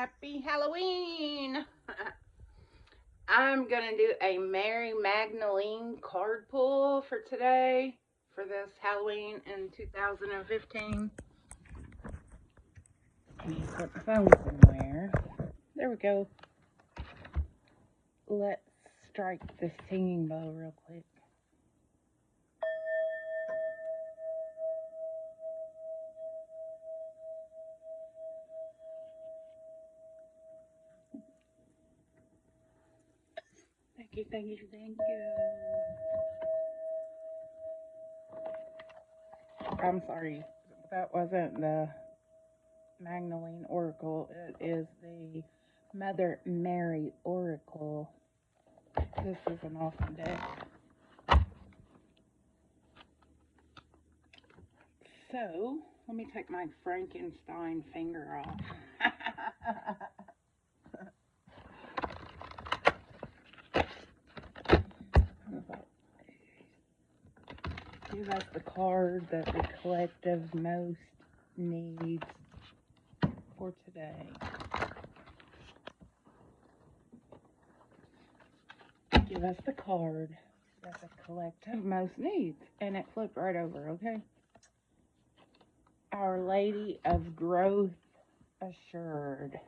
Happy Halloween! I'm going to do a Mary Magdalene card pull for today for this Halloween in 2015. Let me put my phone somewhere. There we go. Let's strike the singing bowl real quick. Thank you, thank you, thank you. I'm sorry, that wasn't the Magdalene Oracle. It is the Mother Mary Oracle. This is an awesome deck. So, let me take my Frankenstein finger off. Give us the card that the collective most needs for today. Give us the card that the collective most needs. And it flipped right over, okay? Our Lady of Growth Assured.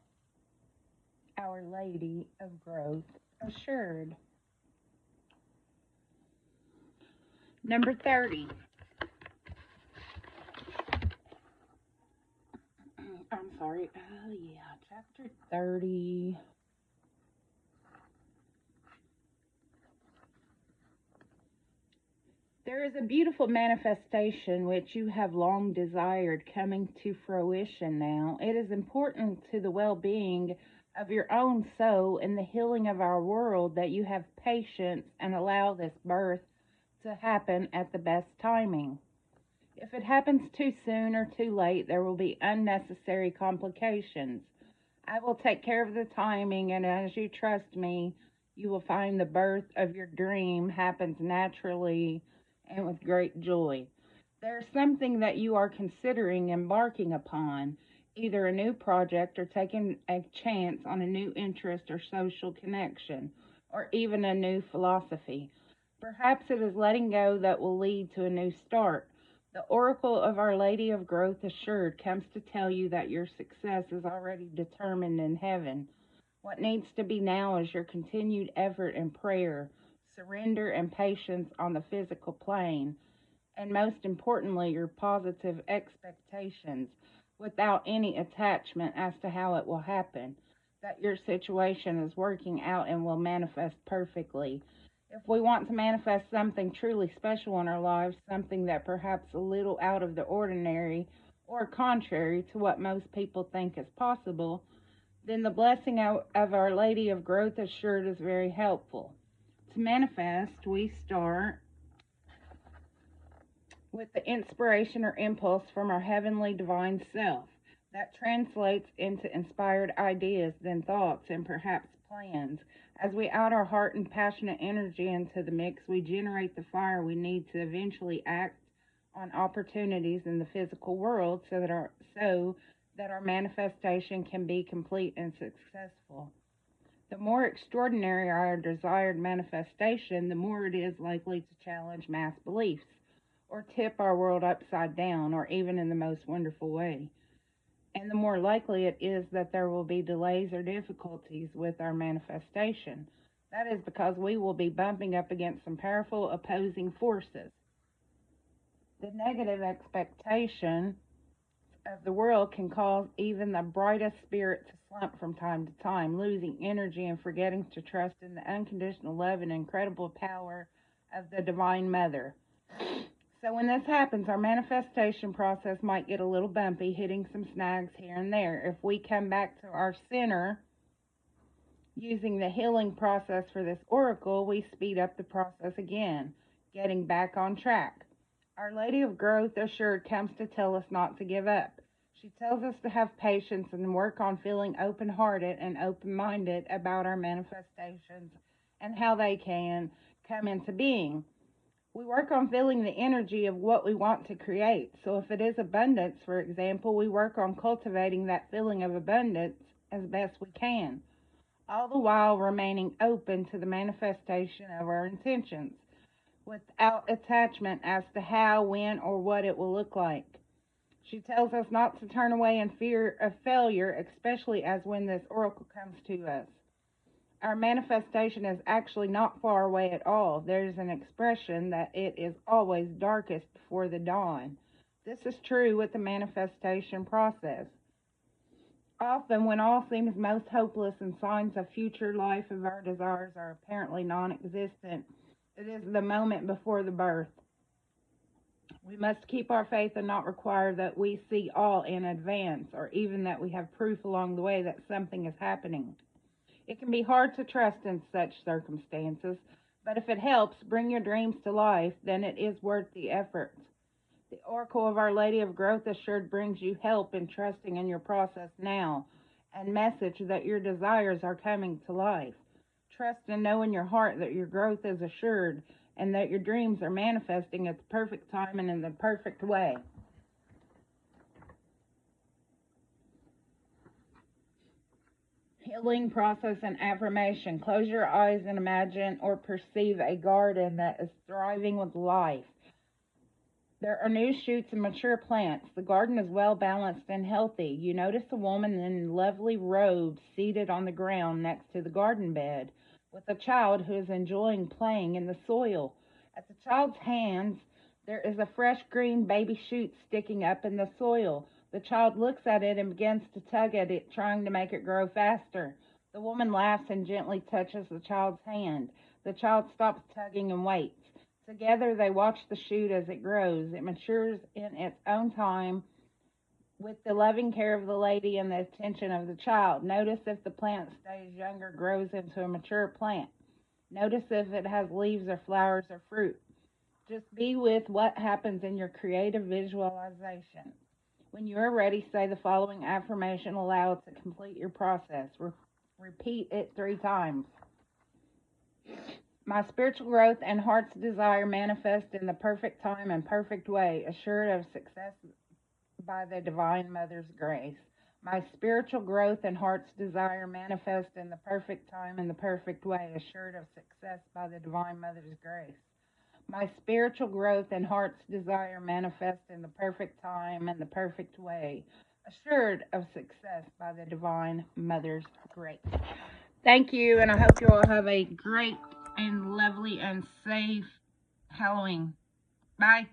Our Lady of Growth Assured. Number 30. I'm sorry. Oh, yeah. Chapter 30. There is a beautiful manifestation which you have long desired coming to fruition now. It is important to the well-being of your own soul and the healing of our world that you have patience and allow this birth to happen at the best timing. If it happens too soon or too late, there will be unnecessary complications. I will take care of the timing, and as you trust me, you will find the birth of your dream happens naturally and with great joy. There's something that you are considering embarking upon, either a new project or taking a chance on a new interest or social connection, or even a new philosophy. Perhaps it is letting go that will lead to a new start. The oracle of Our Lady of Growth Assured comes to tell you that your success is already determined in heaven. What needs to be now is your continued effort and prayer, surrender and patience on the physical plane, and most importantly, your positive expectations without any attachment as to how it will happen, that your situation is working out and will manifest perfectly. If we want to manifest something truly special in our lives, something that perhaps a little out of the ordinary or contrary to what most people think is possible, then the blessing of Our Lady of Growth Assured is very helpful. To manifest, we start with the inspiration or impulse from our heavenly divine self. That translates into inspired ideas, then thoughts, and perhaps plans. As we add our heart and passionate energy into the mix, we generate the fire we need to eventually act on opportunities in the physical world so that our manifestation can be complete and successful. The more extraordinary our desired manifestation, the more it is likely to challenge mass beliefs, or tip our world upside down, or even in the most wonderful way. And the more likely it is that there will be delays or difficulties with our manifestation. That is because we will be bumping up against some powerful opposing forces. The negative expectation of the world can cause even the brightest spirit to slump from time to time, losing energy and forgetting to trust in the unconditional love and incredible power of the Divine Mother. So when this happens, our manifestation process might get a little bumpy, hitting some snags here and there. If we come back to our center using the healing process for this oracle, we speed up the process again, getting back on track. Our Lady of Growth Assured comes to tell us not to give up. She tells us to have patience and work on feeling open-hearted and open-minded about our manifestations and how they can come into being. We work on feeling the energy of what we want to create. So if it is abundance, for example, we work on cultivating that feeling of abundance as best we can, all the while remaining open to the manifestation of our intentions, without attachment as to how, when, or what it will look like. She tells us not to turn away in fear of failure, especially as when this oracle comes to us. Our manifestation is actually not far away at all. There's an expression that it is always darkest before the dawn. This is true with the manifestation process. Often, when all seems most hopeless and signs of future life of our desires are apparently non existent, it is the moment before the birth. We must keep our faith and not require that we see all in advance, or even that we have proof along the way that something is happening. It can be hard to trust in such circumstances, but if it helps bring your dreams to life, then it is worth the effort. The Oracle of Our Lady of Growth Assured brings you help in trusting in your process now, and message that your desires are coming to life. Trust and know in your heart that your growth is assured, and that your dreams are manifesting at the perfect time and in the perfect way. Healing process and affirmation. Close your eyes and imagine or perceive a garden that is thriving with life. There are new shoots and mature plants. The garden is well balanced and healthy. You notice a woman in lovely robes seated on the ground next to the garden bed, with a child who is enjoying playing in the soil. At the child's hands, there is a fresh green baby shoot sticking up in the soil. The child looks at it and begins to tug at it, trying to make it grow faster. The woman laughs and gently touches the child's hand. The child stops tugging and waits. Together they watch the shoot as it grows. It matures in its own time with the loving care of the lady and the attention of the child. Notice if the plant stays younger, grows into a mature plant. Notice if it has leaves or flowers or fruit. Just be with what happens in your creative visualization. When you are ready, say the following affirmation aloud to complete your process. Repeat it 3 times. My spiritual growth and heart's desire manifest in the perfect time and perfect way, assured of success by the Divine Mother's grace. My spiritual growth and heart's desire manifest in the perfect time and the perfect way, assured of success by the Divine Mother's grace. My spiritual growth and heart's desire manifest in the perfect time and the perfect way, assured of success by the Divine Mother's grace. Thank you, and I hope you all have a great and lovely and safe Halloween. Bye.